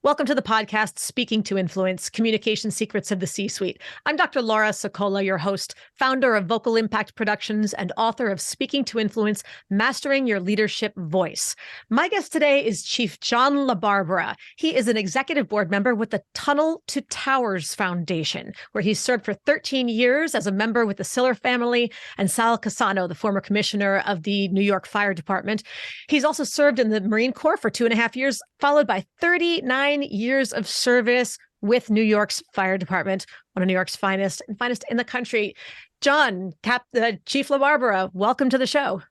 Welcome to the podcast, Speaking to Influence, Communication Secrets of the C-Suite. I'm Dr. Laura Sokola, your host, founder of Vocal Impact Productions and author of Speaking to Influence, Mastering Your Leadership Voice. My guest today is Chief John LaBarbera. He is an executive board member with the Tunnel to Towers Foundation, where he served for 13 years as a member with the Siller family and Sal Casano, the former commissioner of the New York Fire Department. He's also served in the Marine Corps for 2.5 years, followed by 39 years of service with New York's Fire Department, one of New York's finest in the country. John, Chief LaBarbera, welcome to the show.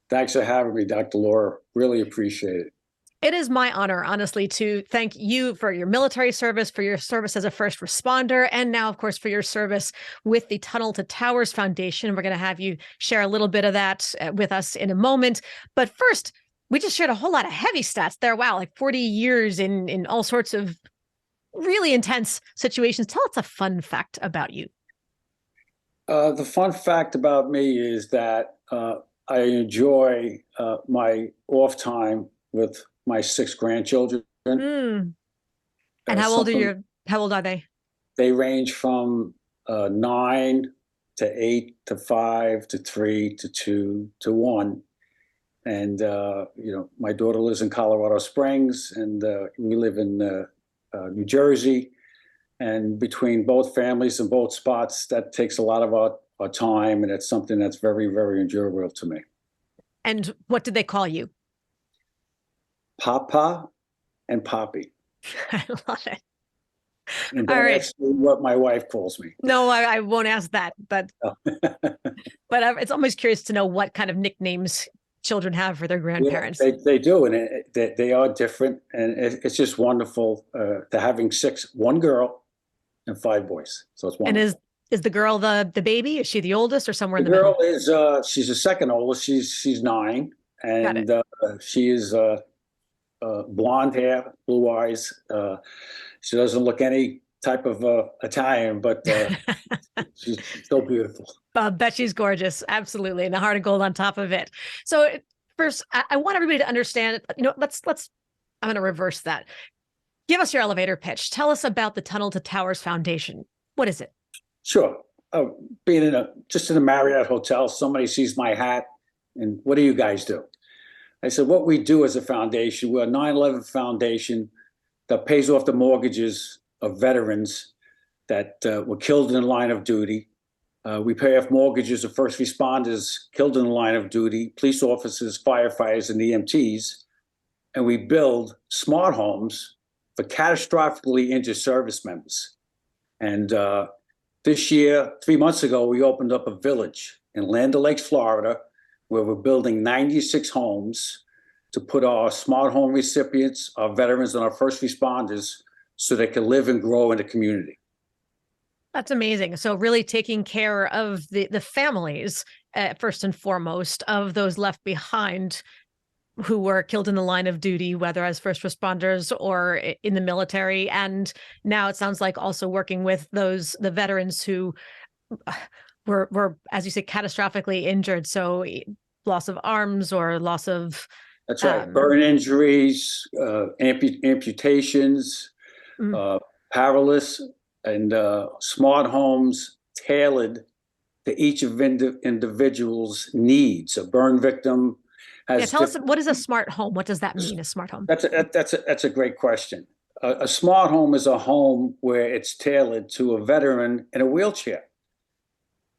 Thanks for having me, Dr. Laura. Really appreciate it. It is my honor, honestly, to thank you for your military service, for your service as a first responder, and now, of course, for your service with the Tunnel to Towers Foundation. We're going to have you share a little bit of that with us in a moment. But first, we just shared a whole lot of heavy stats there. Wow, like 40 years in all sorts of really intense situations. Tell us a fun fact about you. The fun fact about me is that I enjoy my off time with my 6 grandchildren. And how old are they? They range from 9 to 8 to 5 to 3 to 2 to 1. And, my daughter lives in Colorado Springs, and we live in New Jersey. And between both families and both spots, that takes a lot of our time, and it's something that's very, very enjoyable to me. And what did they call you? Papa and Poppy. I love it. And that's what my wife calls me. No, I won't ask that, but it's almost curious to know what kind of nicknames children have for their grandparents. Yeah, they do, and they are different, and it's just wonderful to having 6, 1 girl and 5 boys. So it's wonderful. And is the girl the baby? Is she the oldest or somewhere in the middle? The girl is she's the second oldest. She's 9, and she is blonde hair, blue eyes. She doesn't look any type of Italian, but she's so beautiful. I bet she's gorgeous. Absolutely. And a heart of gold on top of it. So first, I want everybody to understand, I'm going to reverse that. Give us your elevator pitch. Tell us about the Tunnel to Towers Foundation. What is it? Sure. Being just in a Marriott hotel, somebody sees my hat and what do you guys do? I said, what we do as a foundation, we're a 9/11 foundation that pays off the mortgages of veterans that were killed in the line of duty. We pay off mortgages of first responders killed in the line of duty, police officers, firefighters, and EMTs. And we build smart homes for catastrophically injured service members. And this year, 3 months ago, we opened up a village in Land O'Lakes, Florida, where we're building 96 homes to put our smart home recipients, our veterans, and our first responders so they can live and grow in the community. That's amazing. So really taking care of the families, first and foremost, of those left behind who were killed in the line of duty, whether as first responders or in the military. And now it sounds like also working with the veterans who were, as you say, catastrophically injured. So loss of arms or loss of... That's right. Burn injuries, amputations, paralysis, and smart homes tailored to each of individual's needs. A burn victim has... tell us, what is a smart home? What does that mean, a smart home? That's a great question. A smart home is a home where it's tailored to a veteran in a wheelchair.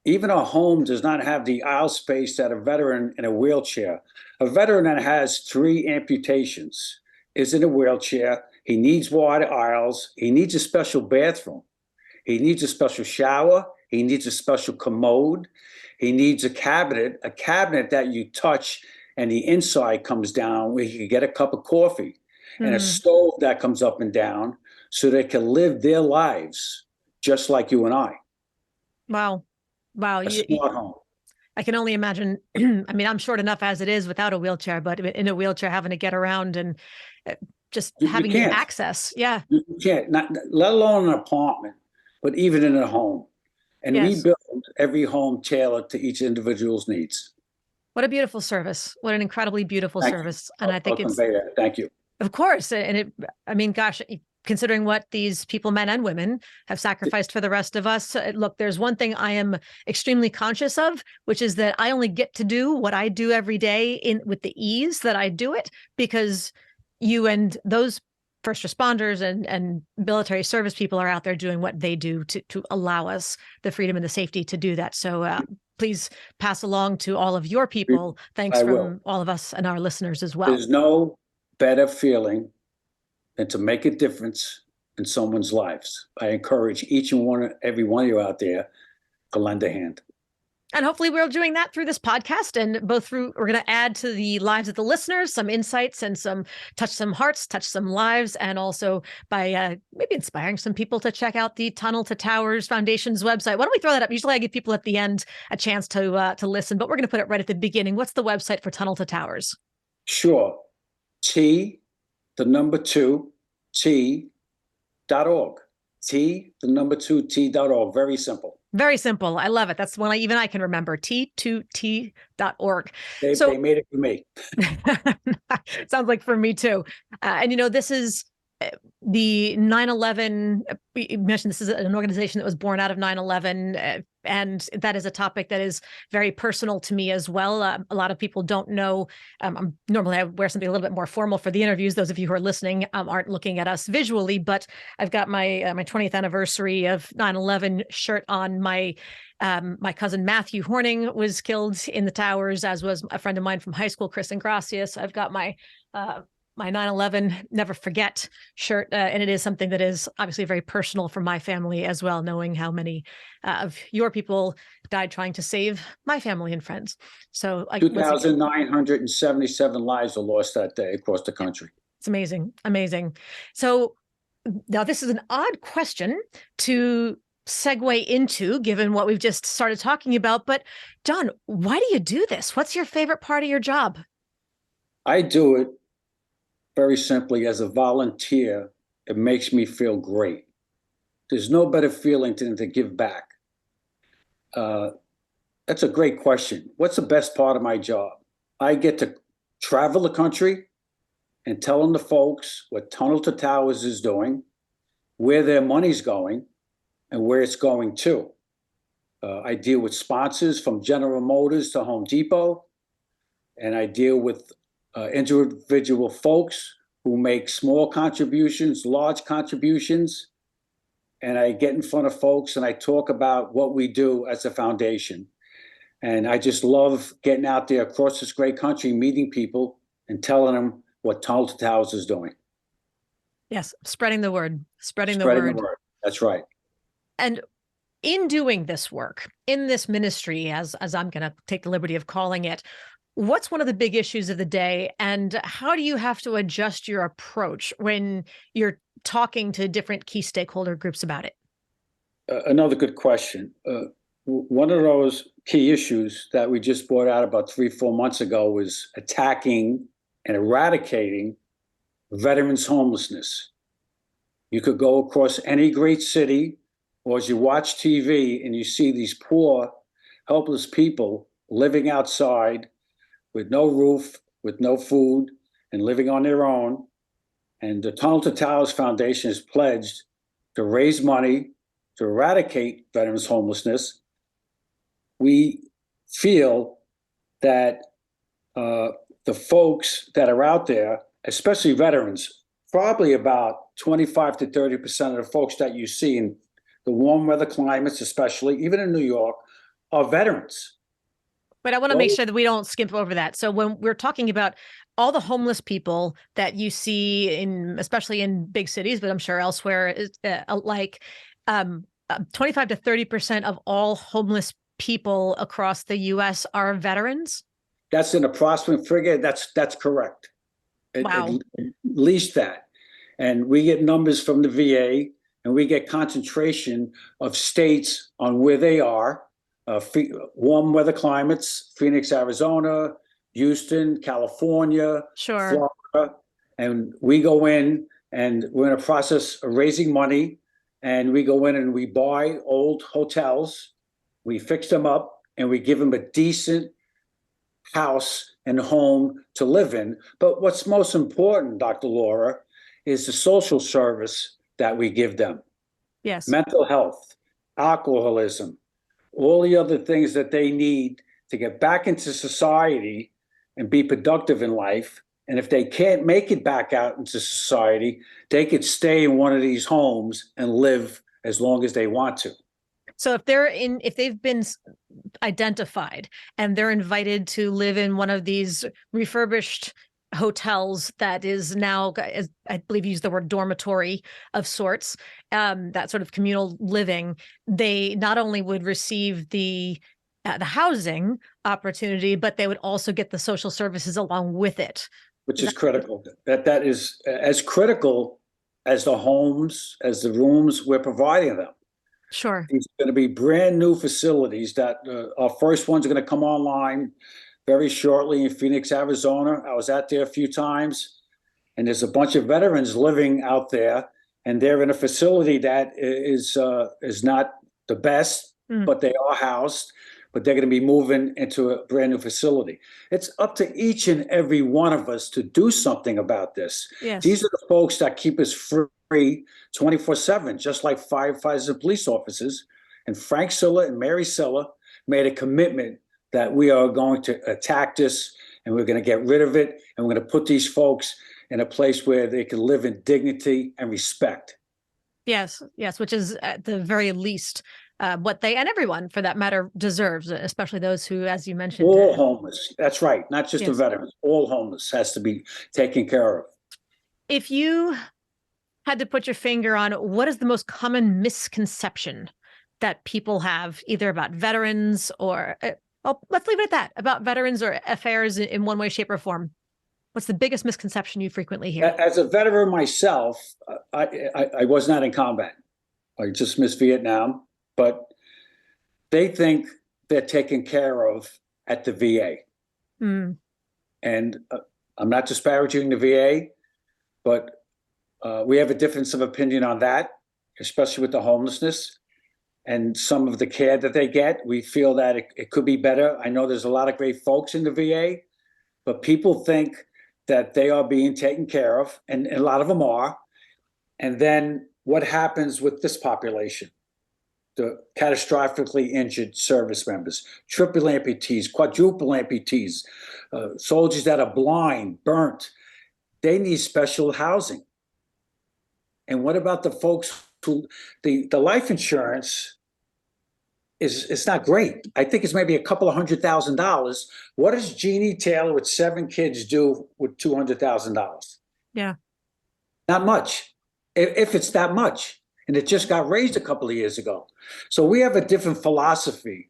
Even a home does not have the aisle space that a veteran in a wheelchair. A veteran that has 3 amputations is in a wheelchair. He needs wide aisles. He needs a special bathroom. He needs a special shower. He needs a special commode. He needs a cabinet that you touch and the inside comes down where he can get a cup of coffee, and a stove that comes up and down so they can live their lives just like you and I. Wow. A smart home. I can only imagine. I mean, I'm short enough as it is without a wheelchair, but in a wheelchair, having to get around and just having the access. Yeah. You can't, let alone an apartment, but even in a home. And we build every home tailored to each individual's needs. What a beautiful service. What an incredibly beautiful service. And I think Thank you. Of course. I mean, gosh, considering what these people, men and women, have sacrificed for the rest of us. Look, there's one thing I am extremely conscious of, which is that I only get to do what I do every day with the ease that I do it because you and those first responders and military service people are out there doing what they do to allow us the freedom and the safety to do that. So please pass along to all of your people. Thanks from all of us and our listeners as well. There's no better feeling than to make a difference in someone's lives. I encourage each and every one of you out there to lend a hand. And hopefully we're doing that through this podcast, and we're going to add to the lives of the listeners some insights and touch some hearts, touch some lives, and also by maybe inspiring some people to check out the Tunnel to Towers Foundation's website. Why don't we throw that up? Usually I give people at the end a chance to listen, but we're going to put it right at the beginning. What's the website for Tunnel to Towers? Sure. T2T.org. T2T.org. Very simple. Very simple. I love it. That's one even I can remember. T2T.org. They made it for me. Sounds like for me too. And this is the 9/11. You mentioned this is an organization that was born out of 9/11, and that is a topic that is very personal to me as well. A lot of people don't know. Normally I wear something a little bit more formal for the interviews. Those of you who are listening aren't looking at us visually, but I've got my 20th anniversary of 9/11 shirt on. My cousin Matthew Horning was killed in the towers, as was a friend of mine from high school, Chris Ingracias. I've got my 9/11 Never Forget shirt. And it is something that is obviously very personal for my family as well, knowing how many of your people died trying to save my family and friends. So 2,977 lives were lost that day across the country. It's amazing. Amazing. So now this is an odd question to segue into, given what we've just started talking about. But John, why do you do this? What's your favorite part of your job? I do it very simply as a volunteer. It makes me feel great. There's no better feeling than to give back. That's a great question. What's the best part of my job? I get to travel the country and telling the folks what Tunnel to Towers is doing, where their money's going, and where it's going to. I deal with sponsors from General Motors to Home Depot, and I deal with individual folks who make small contributions, large contributions, and I get in front of folks and I talk about what we do as a foundation. And I just love getting out there across this great country, meeting people and telling them what Tunnel to Towers is doing. Yes, spreading the word, spreading the word. That's right. And in doing this work, in this ministry, as I'm going to take the liberty of calling it, what's one of the big issues of the day, and how do you have to adjust your approach when you're talking to different key stakeholder groups about it? Another good question. One of those key issues that we just brought out about 3-4 months ago was attacking and eradicating veterans' homelessness. You could go across any great city, or as you watch TV and you see these poor, helpless people living outside with no roof, with no food, and living on their own. And the Tunnel to Towers Foundation is pledged to raise money to eradicate veterans' homelessness. We feel that the folks that are out there, especially veterans, probably about 25 to 30% of the folks that you see in the warm weather climates, especially even in New York, are veterans. But I want to make sure that we don't skip over that. So when we're talking about all the homeless people that you see especially in big cities, but I'm sure elsewhere, is 25 to 30% of all homeless people across the U.S. are veterans? That's an approximate figure. That's correct. Wow. At least that. And we get numbers from the VA, and we get concentration of states on where they are. Warm weather climates, Phoenix, Arizona, Houston, California, sure, Florida. And we go in and we're in a process of raising money, and we go in and we buy old hotels, we fix them up, and we give them a decent house and home to live in. But what's most important, Dr. Laura, is the social service that we give them. Yes. Mental health, alcoholism, all the other things that they need to get back into society and be productive in life. And if they can't make it back out into society, they could stay in one of these homes and live as long as they want to. So if they've been identified and they're invited to live in one of these refurbished hotels that is now, I believe you used the word dormitory of sorts, that sort of communal living, they not only would receive the housing opportunity, but they would also get the social services along with it. Which is critical. That is as critical as the homes, as the rooms we're providing them. Sure. These are going to be brand new facilities that our first ones are going to come online very shortly in Phoenix, Arizona. I was out there a few times, and there's a bunch of veterans living out there, and they're in a facility that is not the best, but they are housed. But they're going to be moving into a brand new facility. It's up to each and every one of us to do something about this. Yes. These are the folks that keep us free 24/7, just like firefighters and police officers. And Frank Silla and Mary Silla made a commitment that we are going to attack this, and we're going to get rid of it, and we're going to put these folks in a place where they can live in dignity and respect. Yes, which is at the very least what they, and everyone for that matter, deserves, especially those who, as you mentioned, all homeless. That's right. Not just yes. the veterans. All homeless has to be taken care of. If you had to put your finger on what is the most common misconception that people have, either about veterans or, let's leave it at that, about veterans or affairs in one way, shape, or form. What's the biggest misconception you frequently hear? As a veteran myself, I was not in combat. I just missed Vietnam, but they think they're taken care of at the VA. And I'm not disparaging the VA, but we have a difference of opinion on that, especially with the homelessness and some of the care that they get. We feel that it could be better. I know there's a lot of great folks in the VA, but people think that they are being taken care of, and a lot of them are. And then what happens with this population? The catastrophically injured service members, triple amputees, quadruple amputees, soldiers that are blind, burnt. They need special housing. And what about the folks who, the life insurance is not great. I think it's maybe a couple of $100,000. What does Jeannie Taylor with 7 kids do with $200,000? Yeah. Not much, if it's that much. And it just got raised a couple of years ago. So we have a different philosophy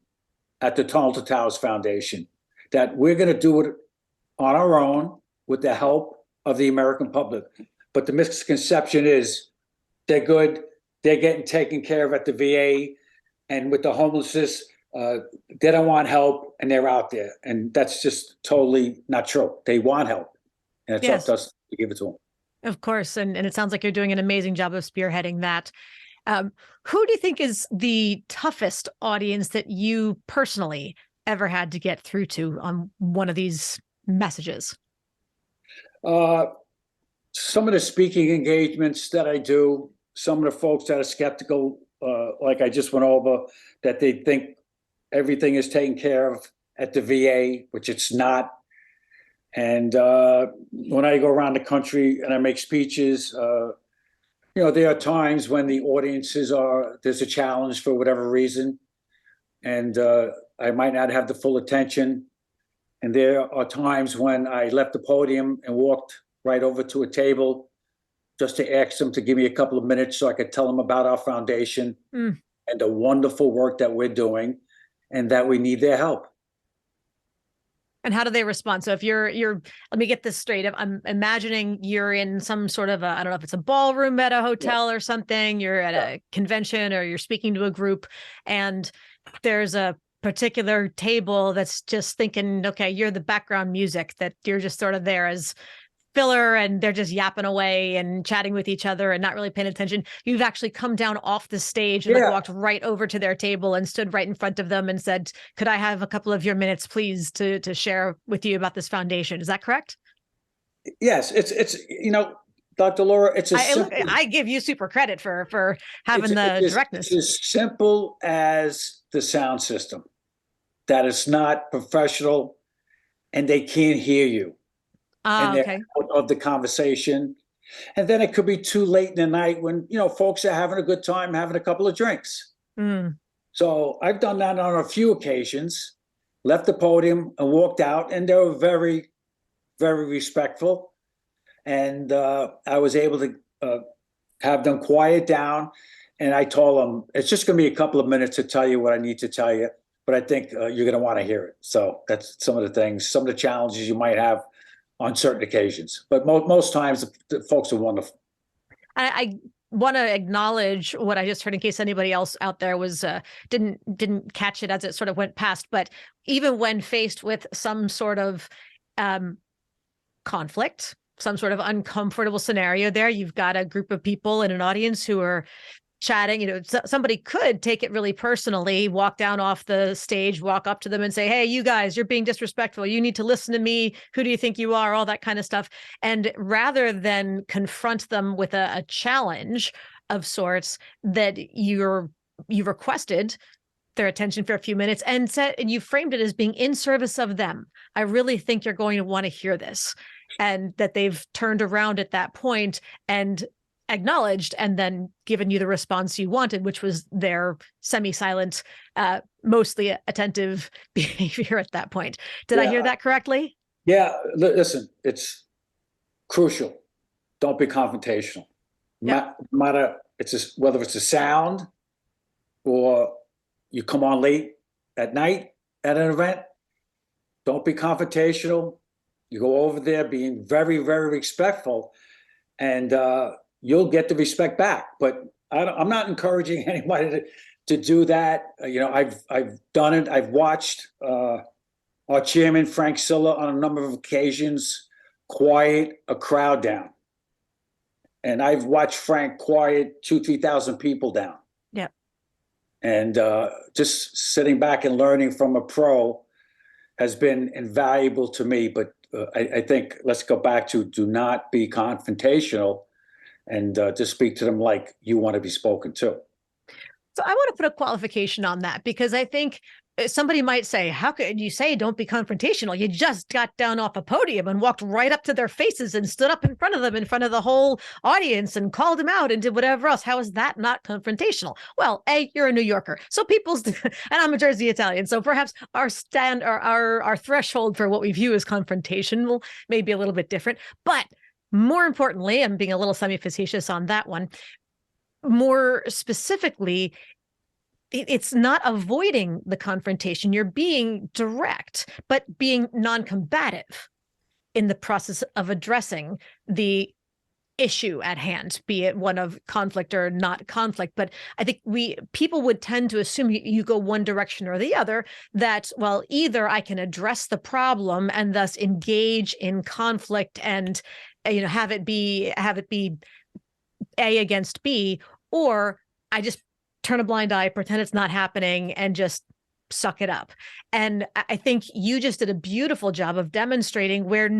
at the Tunnel Towers Foundation, that we're going to do it on our own with the help of the American public. But the misconception is they're good, they're getting taken care of at the VA, and with the homelessness, they don't want help, and they're out there. And that's just totally not true. They want help, and it's up to us to give it to them. Of course. And it sounds like you're doing an amazing job of spearheading that. Who do you think is the toughest audience that you personally ever had to get through to on one of these messages? Some of the speaking engagements that I do, some of the folks that are skeptical, like I just went over, that they think everything is taken care of at the VA, which it's not. And when I go around the country and I make speeches, there are times when the audiences there's a challenge for whatever reason, and I might not have the full attention. And there are times when I left the podium and walked right over to a table just to ask them to give me a couple of minutes so I could tell them about our foundation and the wonderful work that we're doing, and that we need their help. And how do they respond? So if you're, let me get this straight. I'm imagining you're in some sort of I don't know if it's a ballroom at a hotel or something, you're at a convention or you're speaking to a group, and there's a particular table that's just thinking, okay, you're the background music, that you're just sort of there as filler and they're just yapping away and chatting with each other and not really paying attention. You've actually come down off the stage and like walked right over to their table and stood right in front of them and said, could I have a couple of your minutes, please, to share with you about this foundation? Is that correct? Yes, it's Dr. Laura, it's I give you super credit for having the directness. It's as simple as the sound system. That is not professional, and they can't hear you. Okay. Of the conversation. And then it could be too late in the night when, folks are having a good time, having a couple of drinks. So I've done that on a few occasions, left the podium and walked out, and they were very, very respectful. And I was able to have them quiet down. And I told them, it's just going to be a couple of minutes to tell you what I need to tell you, but I think you're going to want to hear it. So that's some of the things, some of the challenges you might have on certain occasions, but most times the folks are wonderful. I want to acknowledge what I just heard in case anybody else out there was didn't catch it as it sort of went past. But even when faced with some sort of conflict, some sort of uncomfortable scenario there, you've got a group of people in an audience who are chatting. Somebody could take it really personally, walk down off the stage, walk up to them and say, hey, you guys, you're being disrespectful. You need to listen to me. Who do you think you are? All that kind of stuff. And rather than confront them with a challenge of sorts that you requested their attention for a few minutes and you framed it as being in service of them. I really think you're going to want to hear this, and that they've turned around at that point and acknowledged and then given you the response you wanted, which was their semi-silent, mostly attentive behavior at that point. Did I hear that correctly? Yeah, listen, it's crucial. Don't be confrontational. No matter whether it's a sound or you come on late at night at an event, don't be confrontational. You go over there being very, very respectful, and you'll get the respect back. But I'm not encouraging anybody to do that. I've done it. I've watched our chairman, Frank Silla, on a number of occasions, quiet a crowd down. And I've watched Frank quiet 2,000-3,000 people down. Yeah. And just sitting back and learning from a pro has been invaluable to me. But I think let's go back to do not be confrontational, and just speak to them like you want to be spoken to. So I want to put a qualification on that, because I think somebody might say, how could you say don't be confrontational? You just got down off a podium and walked right up to their faces and stood up in front of them, in front of the whole audience, and called them out and did whatever else. How is that not confrontational? Well, you're a New Yorker. So and I'm a Jersey Italian. So perhaps our threshold for what we view as confrontation may be a little bit different. But more importantly, I'm being a little semi-facetious on that one. More specifically, it's not avoiding the confrontation. You're being direct, but being non-combative in the process of addressing the issue at hand, be it one of conflict or not conflict. But I think people would tend to assume you go one direction or the other, that, well, either I can address the problem and thus engage in conflict and have it be A against B, or I just turn a blind eye, pretend it's not happening, and just suck it up. And I think you just did a beautiful job of demonstrating where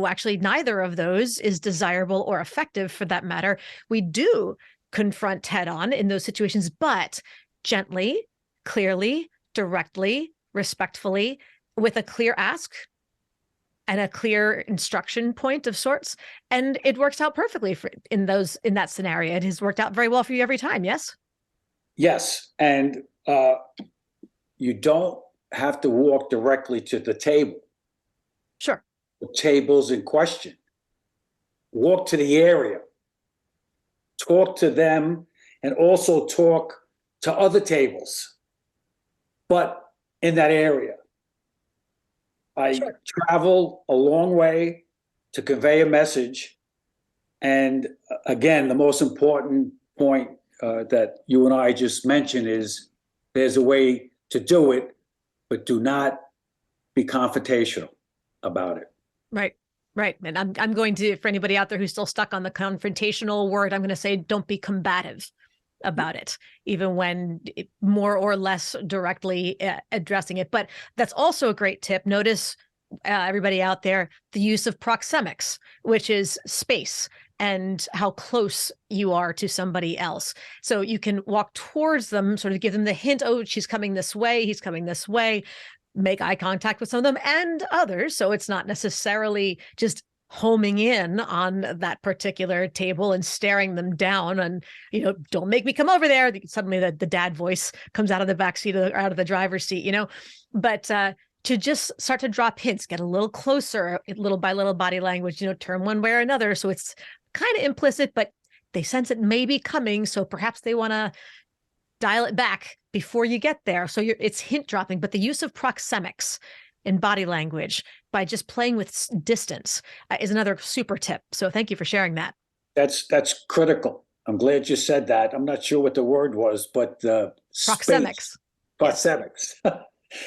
actually neither of those is desirable or effective, for that matter. We do confront head on in those situations, but gently, clearly, directly, respectfully, with a clear ask and a clear instruction point of sorts. And it works out perfectly in that scenario. It has worked out very well for you every time. Yes. Yes. And you don't have to walk directly to the table. Sure. The table's in question. Walk to the area. Talk to them, and also talk to other tables, but in that area. I travel a long way to convey a message. And again, the most important point that you and I just mentioned is there's a way to do it, but do not be confrontational about it. Right. Right. And I'm going to, for anybody out there who's still stuck on the confrontational word, I'm going to say, don't be combative about it, even when more or less directly addressing it. But that's also a great tip. Notice, everybody out there, the use of proxemics, which is space and how close you are to somebody else. So you can walk towards them, sort of give them the hint, oh, she's coming this way, he's coming this way, make eye contact with some of them and others. So it's not necessarily just homing in on that particular table and staring them down and, don't make me come over there. Suddenly the dad voice comes out of the back seat or out of the driver's seat, but to just start to drop hints, get a little closer, little by little body language, turn one way or another. So it's kind of implicit, but they sense it may be coming. So perhaps they want to dial it back before you get there. So it's hint dropping, but the use of proxemics in body language by just playing with distance is another super tip. So thank you for sharing that. That's critical. I'm glad you said that. I'm not sure what the word was, but proxemics. Proxemics.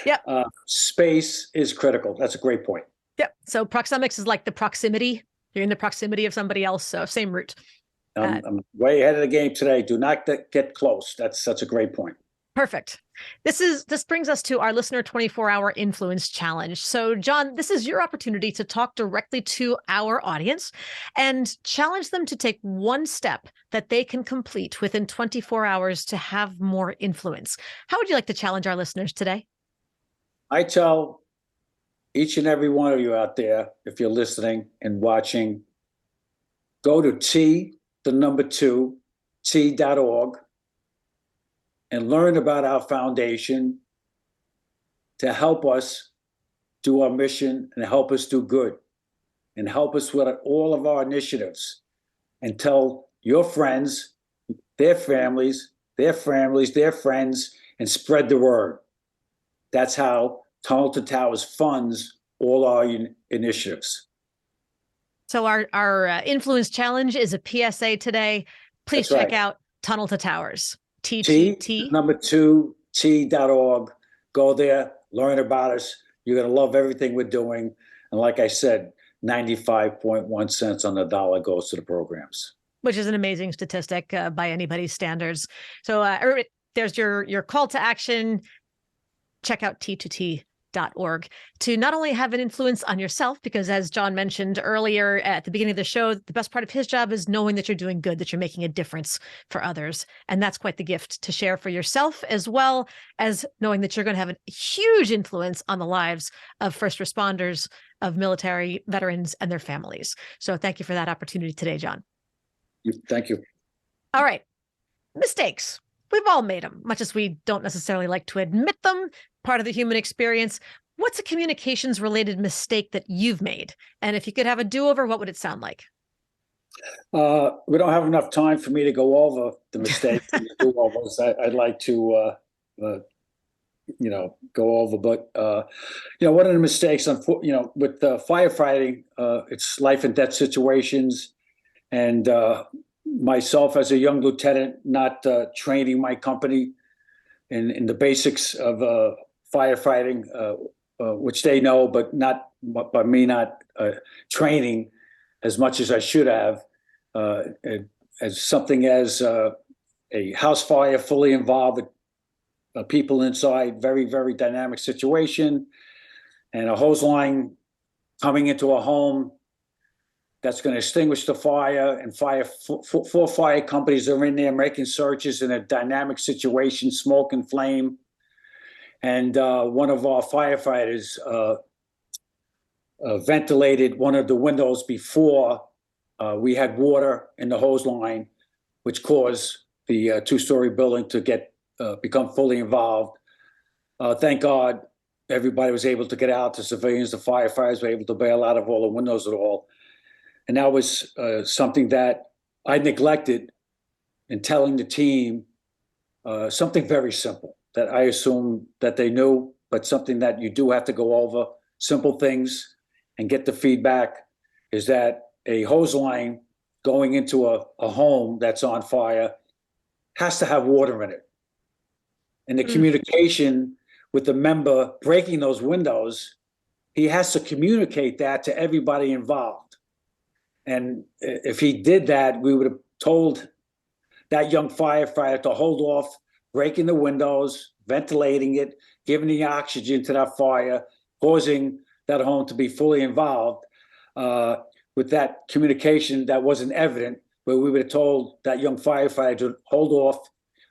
Yep. Space is critical. That's a great point. Yep. So proxemics is like the proximity. You're in the proximity of somebody else. So same root. I'm way ahead of the game today. Do not get close. That's such a great point. Perfect. This brings us to our listener 24-hour influence challenge. So, John, this is your opportunity to talk directly to our audience and challenge them to take one step that they can complete within 24 hours to have more influence. How would you like to challenge our listeners today? I tell each and every one of you out there, if you're listening and watching, go to T.org and learn about our foundation to help us do our mission and help us do good and help us with all of our initiatives, and tell your friends, their families, their friends, and spread the word. That's how Tunnel to Towers funds all our initiatives. So our influence challenge is a PSA today. Please check out Tunnel to Towers. T.org. Go there, learn about us. You're going to love everything we're doing. And like I said, 95.1 cents on the dollar goes to the programs. Which is an amazing statistic by anybody's standards. So there's your call to action. Check out T2T.org to not only have an influence on yourself, because as John mentioned earlier at the beginning of the show, the best part of his job is knowing that you're doing good, that you're making a difference for others. And that's quite the gift to share for yourself, as well as knowing that you're going to have a huge influence on the lives of first responders, of military veterans and their families. So thank you for that opportunity today, John. Thank you. All right. Mistakes. We've all made them, much as we don't necessarily like to admit them. Part of the human experience. What's a communications related mistake that you've made? And if you could have a do-over, what would it sound like? We don't have enough time for me to go over the mistakes and the do-overs. I'd like to, go over, but, one of the mistakes, with firefighting, it's life and death situations, and myself as a young lieutenant, not training my company in the basics of firefighting, which they know, but not by me not training as much as I should have, as something as a house fire, fully involved with people inside, very, very dynamic situation, and a hose line coming into a home that's going to extinguish the fire, and four fire companies are in there making searches in a dynamic situation, smoke and flame. And one of our firefighters ventilated one of the windows before we had water in the hose line, which caused the two-story building to become fully involved. Thank God everybody was able to get out. The civilians, the firefighters were able to bail out of all the windows at all. And that was something that I neglected in telling the team something very simple that I assume that they knew, but something that you do have to go over, simple things, and get the feedback, is that a hose line going into a home that's on fire has to have water in it. And the communication with the member breaking those windows, he has to communicate that to everybody involved. And if he did that, we would have told that young firefighter to hold off breaking the windows, ventilating it, giving the oxygen to that fire, causing that home to be fully involved. With that communication that wasn't evident, but we would have told that young firefighter to hold off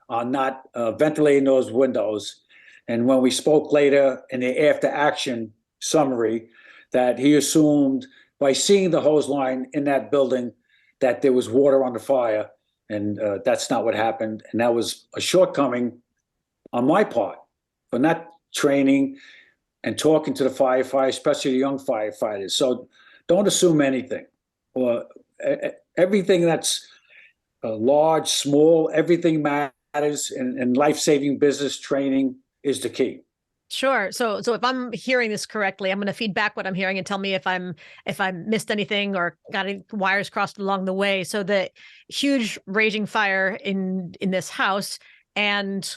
on not ventilating those windows. And when we spoke later in the after action summary, that he assumed by seeing the hose line in that building that there was water on the fire. And that's not what happened. And that was a shortcoming on my part for not training and talking to the firefighters, especially the young firefighters. So don't assume anything, or everything that's large, small, everything matters, and life-saving business training is the key. Sure. So if I'm hearing this correctly, I'm going to feed back what I'm hearing and tell me if I missed anything or got any wires crossed along the way. So the huge raging fire in this house, and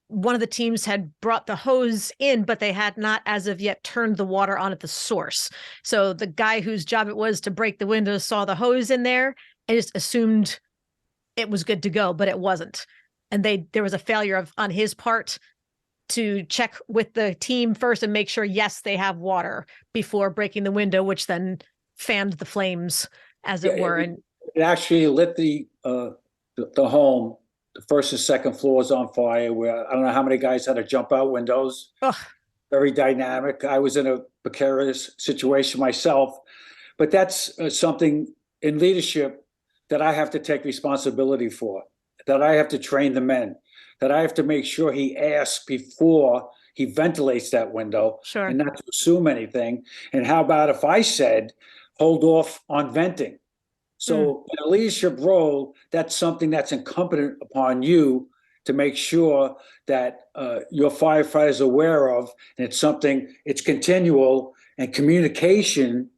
one of the teams had brought the hose in, but they had not as of yet turned the water on at the source. So the guy whose job it was to break the windows saw the hose in there and just assumed it was good to go, but it wasn't. And there was a failure on his part to check with the team first and make sure, yes, they have water before breaking the window, which then fanned the flames, as it were. And it actually lit the home. The first and second floors on fire, where I don't know how many guys had to jump out windows. Ugh. Very dynamic. I was in a precarious situation myself, but that's something in leadership that I have to take responsibility for, that I have to train the men, that I have to make sure he asks before he ventilates that window. Sure. And not to assume anything. And how about if I said, hold off on venting? So in a leadership role, that's something that's incumbent upon you to make sure that your firefighters are aware of, and it's continual, and communication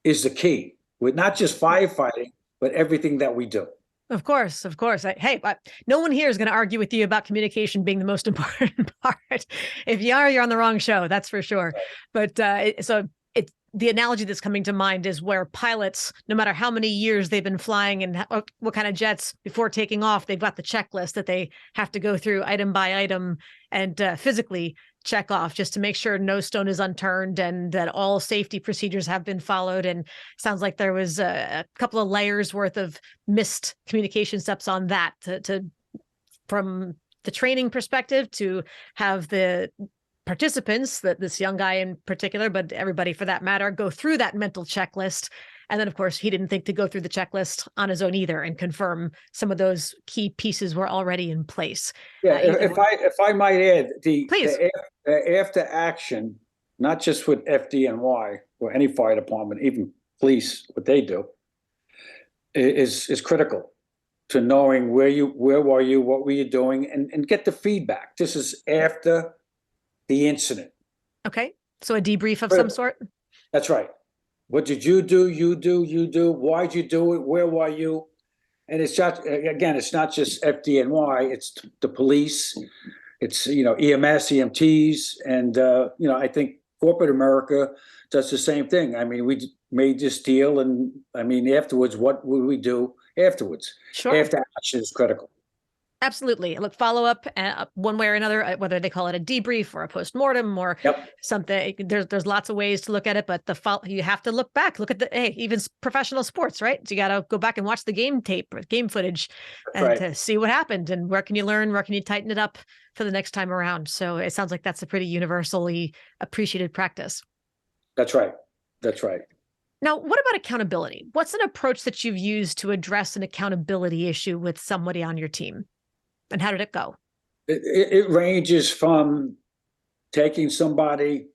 is the key with not just firefighting, but everything that we do. Of course. Hey, no one here is going to argue with you about communication being the most important part. If you are, you're on the wrong show, that's for sure. But the analogy that's coming to mind is where pilots, no matter how many years they've been flying and what kind of jets, before taking off, they've got the checklist that they have to go through item by item and physically check off just to make sure no stone is unturned and that all safety procedures have been followed. And sounds like there was a couple of layers worth of missed communication steps on that from the training perspective, to have the participants, that this young guy in particular, but everybody for that matter, go through that mental checklist. And then, of course, he didn't think to go through the checklist on his own either and confirm some of those key pieces were already in place. Yeah, if I might add, Please. The after action, not just with FDNY or any fire department, even police, what they do, is critical to knowing where were you, what were you doing, and get the feedback. This is after the incident. Okay. So a debrief of some sort? That's right. What did you do? You do. Why'd you do it? Where were you? And it's just, again, it's not just FDNY, it's the police, it's, EMS, EMTs. And, I think corporate America does the same thing. I mean, we made this deal, and I mean, afterwards, what would we do afterwards? Sure. After action is critical. Absolutely. Look, follow up one way or another, whether they call it a debrief or a postmortem or something. There's lots of ways to look at it, but you have to look back. Look at even professional sports, right? So you got to go back and watch the game tape or game footage to see what happened and where can you learn, where can you tighten it up for the next time around. So it sounds like that's a pretty universally appreciated practice. That's right. Now, what about accountability? What's an approach that you've used to address an accountability issue with somebody on your team? And how did it go? It ranges from taking somebody,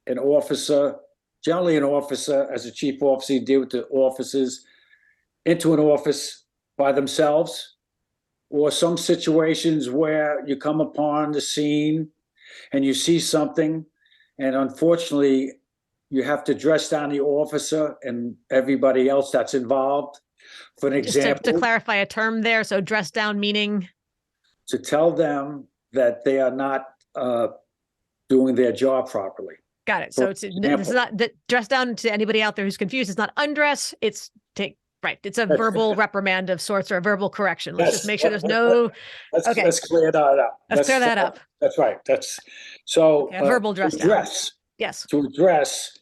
an officer, generally an officer as a chief officer, you deal with the officers, into an office by themselves, or some situations where you come upon the scene and you see something, and unfortunately, you have to dress down the officer and everybody else that's involved. For an example, to clarify a term there, so dress down meaning? To tell them that they are not doing their job properly. Got it. So this is not dress down to anybody out there who's confused. It's not undress. It's right. It's a verbal reprimand of sorts or a verbal correction. Let's just make sure there's no. Okay. Let's clear that up. Let's clear that up. That's right. That's so a verbal dress down. Address. Yes. To address,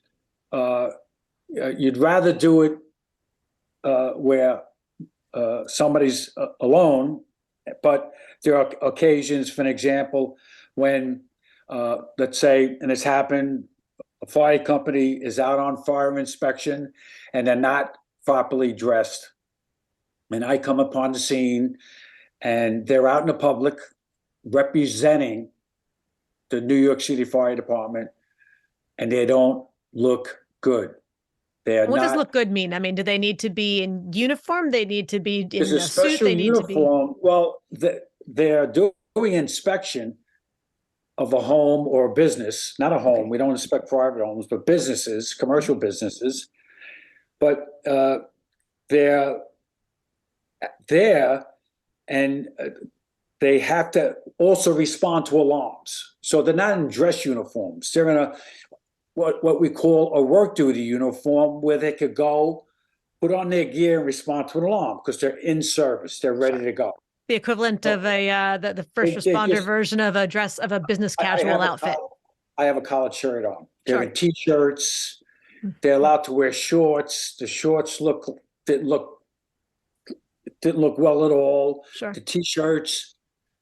you'd rather do it where somebody's alone, but there are occasions, for an example, when let's say, and it's happened, a fire company is out on fire inspection and they're not properly dressed. And I come upon the scene and they're out in the public representing the New York City Fire Department, and they don't look good. What does look good mean? I mean, do they need to be in uniform? They need to be in a suit? They need uniform. To be... Well, they're doing inspection of a home or a business, not a home. Okay. We don't inspect private homes, but businesses, commercial businesses. But they're there, and they have to also respond to alarms. So they're not in dress uniforms. They're in what we call a work duty uniform, where they could go, put on their gear and respond to an alarm because they're in service. They're ready to go. The equivalent of the first responder version of a business casual outfit. I have a collared shirt on. They're in t-shirts. They're allowed to wear shorts. The shorts didn't look well at all. Sure. The t-shirts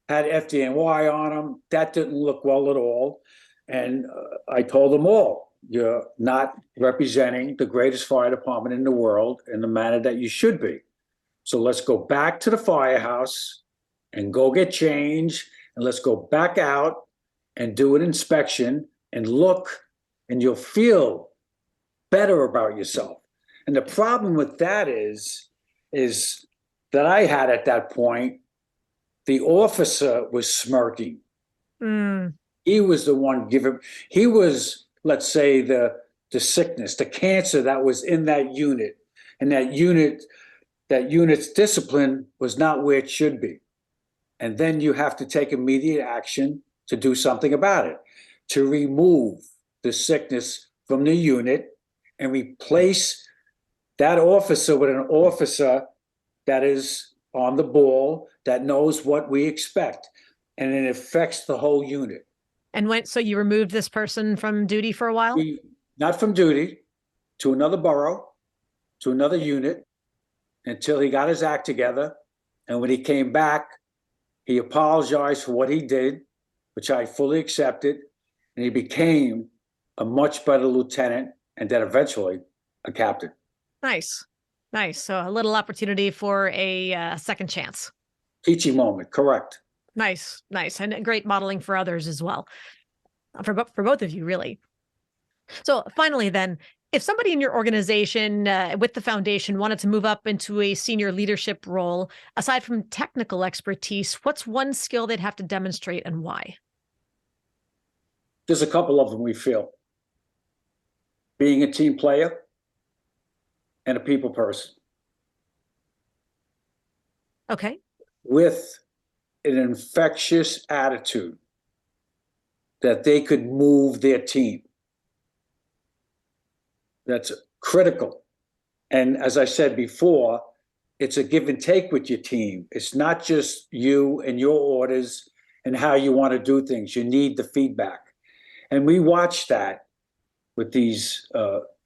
had FDNY on them. That didn't look well at all. And I told them all, you're not representing the greatest fire department in the world in the manner that you should be. So let's go back to the firehouse and go get change, and let's go back out and do an inspection and look, and you'll feel better about yourself. And the problem with that is that I had at that point, the officer was smirking. He was the one he was, let's say, the sickness, the cancer that was in that unit, and that unit's discipline was not where it should be. And then you have to take immediate action to do something about it, to remove the sickness from the unit and replace that officer with an officer that is on the ball, that knows what we expect, and it affects the whole unit. And so you removed this person from duty for a while? Not from duty, to another borough, to another unit, until he got his act together. And when he came back, he apologized for what he did, which I fully accepted, and he became a much better lieutenant, and then eventually a captain. Nice. So a little opportunity for a second chance. Teaching moment, correct. Nice. And great modeling for others as well. For both of you, really. So finally then, if somebody in your organization with the foundation wanted to move up into a senior leadership role, aside from technical expertise, what's one skill they'd have to demonstrate and why? There's a couple of them we feel. Being a team player and a people person. Okay. With an infectious attitude that they could move their team. That's critical. And as I said before, it's a give and take with your team. It's not just you and your orders and how you want to do things. You need the feedback. And we watch that with these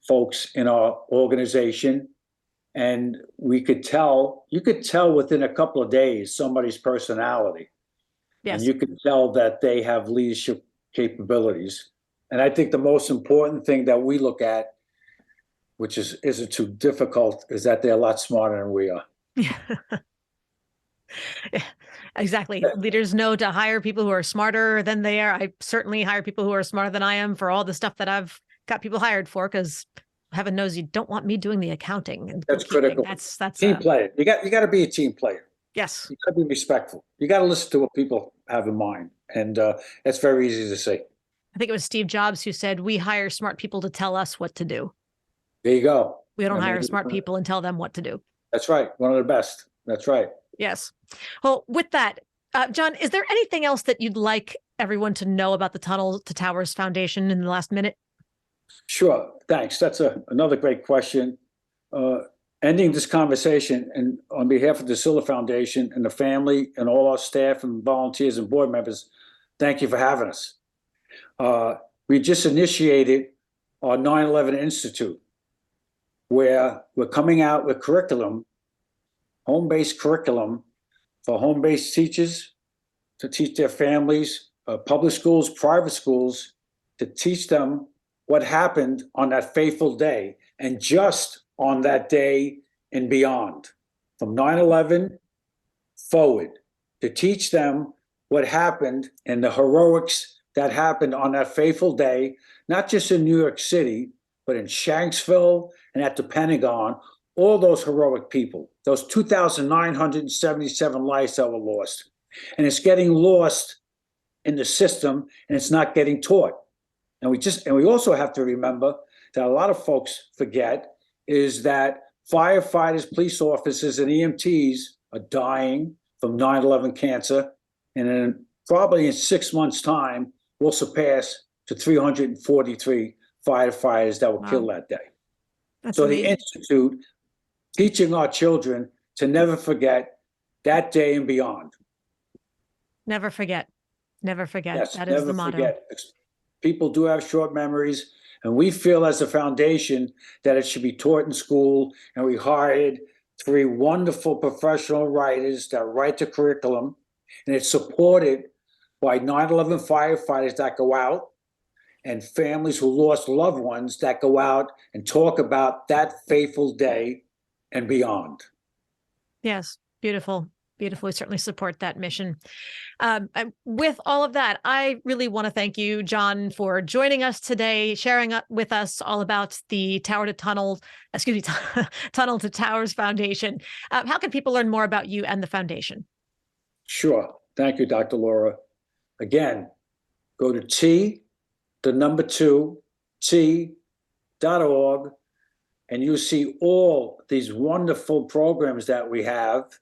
folks in our organization. And you could tell within a couple of days somebody's personality. Yes. And you can tell that they have leadership capabilities. And I think the most important thing that we look at, which isn't too difficult, is that they're a lot smarter than we are. Yeah, exactly. Leaders know to hire people who are smarter than they are. I certainly hire people who are smarter than I am for all the stuff that I've got people hired for, because heaven knows you don't want me doing the accounting. And that's critical. That's team player. You got to be a team player. Yes. You got to be respectful. You got to listen to what people have in mind. And that's very easy to say. I think it was Steve Jobs who said, we hire smart people to tell us what to do. There you go. We don't hire smart people and tell them what to do. That's right. One of the best. That's right. Yes. Well, with that, John, is there anything else that you'd like everyone to know about the Tunnel to Towers Foundation in the last minute? Sure, thanks. That's another great question. Ending this conversation, and on behalf of the Silla Foundation and the family and all our staff and volunteers and board members, thank you for having us. We just initiated our 9/11 Institute, where we're coming out with curriculum, home-based curriculum for home-based teachers to teach their families, public schools, private schools, to teach them what happened on that fateful day and just on that day and beyond, from 9/11 forward, to teach them what happened and the heroics that happened on that fateful day, not just in New York City, but in Shanksville and at the Pentagon, all those heroic people, those 2,977 lives that were lost. And it's getting lost in the system, and it's not getting taught. And we also have to remember that a lot of folks forget is that firefighters, police officers, and EMTs are dying from 9/11 cancer. And then probably in 6 months' time, we'll surpass to 343 firefighters that were killed that day. That's amazing. The Institute, teaching our children to never forget that day and beyond. Never forget. Never forget. Yes, that is the motto. Forget. People do have short memories, and we feel as a foundation that it should be taught in school. And we hired 3 wonderful professional writers that write the curriculum, and it's supported by 9/11 firefighters that go out and families who lost loved ones that go out and talk about that fateful day and beyond. Yes, beautiful. Beautiful. We certainly support that mission. With all of that, I really want to thank you, John, for joining us today, sharing with us all about the Tunnel to Towers Foundation. How can people learn more about you and the foundation? Sure. Thank you, Dr. Laura. Again, go to T.org, and you see all these wonderful programs that we have,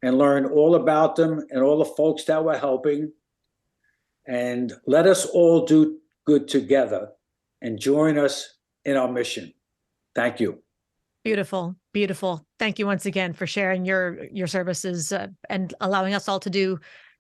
and learn all about them and all the folks that we're helping. And let us all do good together and join us in our mission. Thank you. Beautiful, beautiful. Thank you once again for sharing your services and allowing us all to do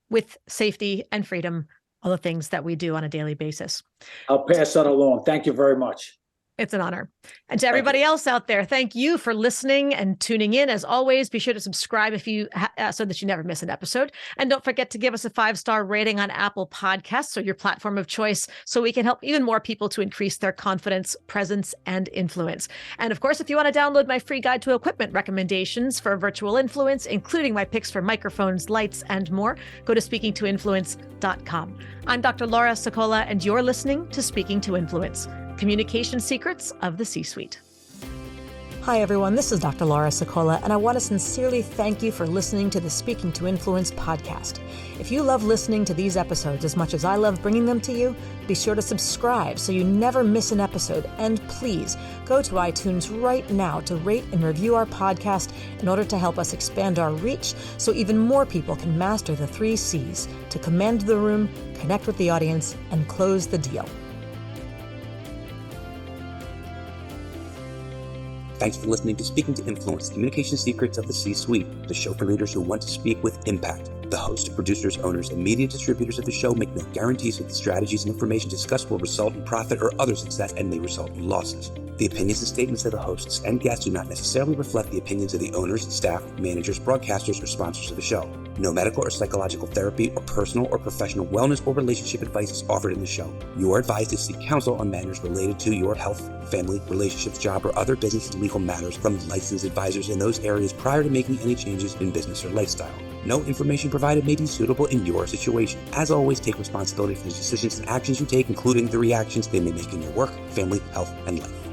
with safety and freedom all the things that we do on a daily basis. I'll pass that along. Thank you very much. It's an honor. And to everybody else out there, thank you for listening and tuning in. As always, be sure to subscribe if you so that you never miss an episode. And don't forget to give us a 5-star rating on Apple Podcasts, or your platform of choice, so we can help even more people to increase their confidence, presence, and influence. And of course, if you want to download my free guide to equipment recommendations for virtual influence, including my picks for microphones, lights, and more, go to speakingtoinfluence.com. I'm Dr. Laura Sokola, and you're listening to Speaking to Influence, Communication Secrets of the C-Suite. Hi, everyone. This is Dr. Laura Sokola, and I want to sincerely thank you for listening to the Speaking to Influence podcast. If you love listening to these episodes as much as I love bringing them to you, be sure to subscribe so you never miss an episode. And please go to iTunes right now to rate and review our podcast in order to help us expand our reach so even more people can master the 3 C's to command the room, connect with the audience, and close the deal. Thanks for listening to Speaking to Influence, Communication Secrets of the C-Suite, the show for leaders who want to speak with impact. The hosts, producers, owners, and media distributors of the show make no guarantees that the strategies and information discussed will result in profit or other success, and may result in losses. The opinions and statements of the hosts and guests do not necessarily reflect the opinions of the owners, staff, managers, broadcasters, or sponsors of the show. No medical or psychological therapy or personal or professional wellness or relationship advice is offered in the show. You are advised to seek counsel on matters related to your health, family, relationships, job, or other business and legal matters from licensed advisors in those areas prior to making any changes in business or lifestyle. No information provided may be suitable in your situation. As always, take responsibility for the decisions and actions you take, including the reactions they may make in your work, family, health, and life.